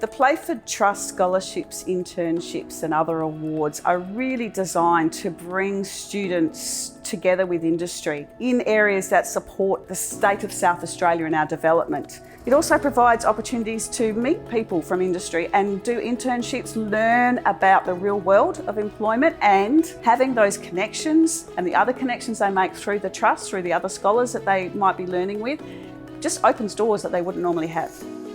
The Playford Trust scholarships, internships and other awards are really designed to bring students together with industry in areas that support the state of South Australia and our development. It also provides opportunities to meet people from industry and do internships, learn about the real world of employment, and having those connections and the other connections they make through the trust, through the other scholars that they might be learning with, just opens doors that they wouldn't normally have.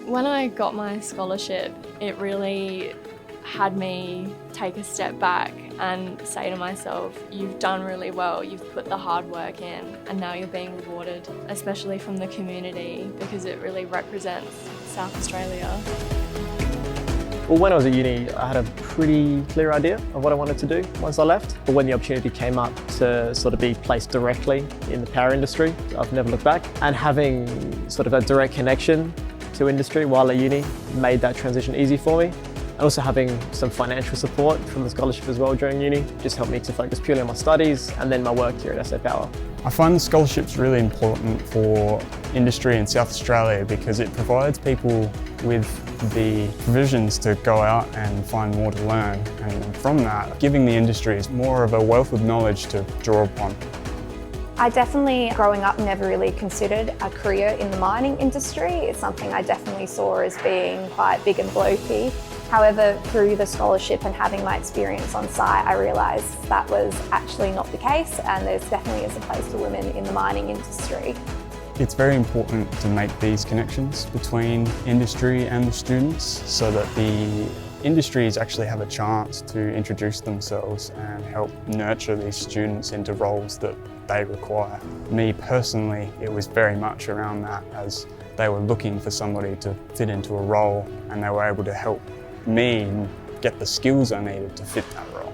When I got my scholarship, it really had me take a step back and say to myself, you've done really well, you've put the hard work in, and now you're being rewarded, especially from the community, because it really represents South Australia. Well, when I was at uni, I had a pretty clear idea of what I wanted to do once I left. But when the opportunity came up to sort of be placed directly in the power industry, I've never looked back. And having sort of a direct connection to industry while at uni made that transition easy for me. And also having some financial support from the scholarship as well during uni just helped me to focus purely on my studies and then my work here at SA Power. I find the scholarships really important for industry in South Australia because it provides people with the provisions to go out and find more to learn, and from that, giving the industry is more of a wealth of knowledge to draw upon. I definitely, growing up, never really considered a career in the mining industry. It's something I definitely saw as being quite big and blokey. However, through the scholarship and having my experience on site, I realised that was actually not the case, and there's definitely is a place for women in the mining industry. It's very important to make these connections between industry and the students so that the industries actually have a chance to introduce themselves and help nurture these students into roles that they require. Me personally, it was very much around that, as they were looking for somebody to fit into a role and they were able to help me get the skills I needed to fit that role.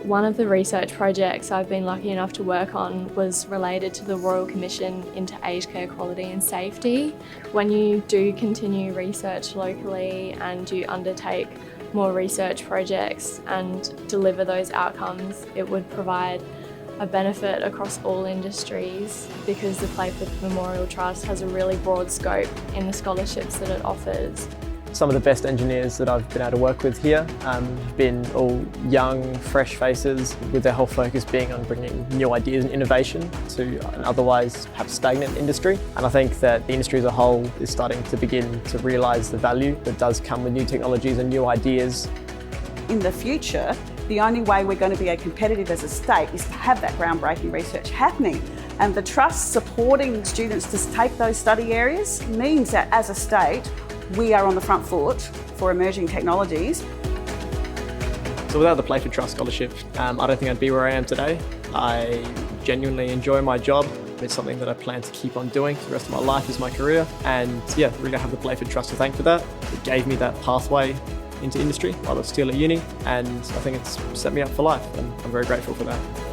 One of the research projects I've been lucky enough to work on was related to the Royal Commission into Aged Care Quality and Safety. When you do continue research locally and you undertake more research projects and deliver those outcomes, it would provide a benefit across all industries because the Playford Memorial Trust has a really broad scope in the scholarships that it offers. Some of the best engineers that I've been able to work with here have been all young, fresh faces, with their whole focus being on bringing new ideas and innovation to an otherwise perhaps stagnant industry. And I think that the industry as a whole is starting to begin to realise the value that does come with new technologies and new ideas. In the future, the only way we're going to be competitive as a state is to have that groundbreaking research happening. And the Trust supporting students to take those study areas means that as a state, we are on the front foot for emerging technologies. So without the Playford Trust Scholarship, I don't think I'd be where I am today. I genuinely enjoy my job. It's something that I plan to keep on doing for the rest of my life as my career. And yeah, really have the Playford Trust to thank for that. It gave me that pathway into industry while I was still at uni, and I think it's set me up for life, and I'm very grateful for that.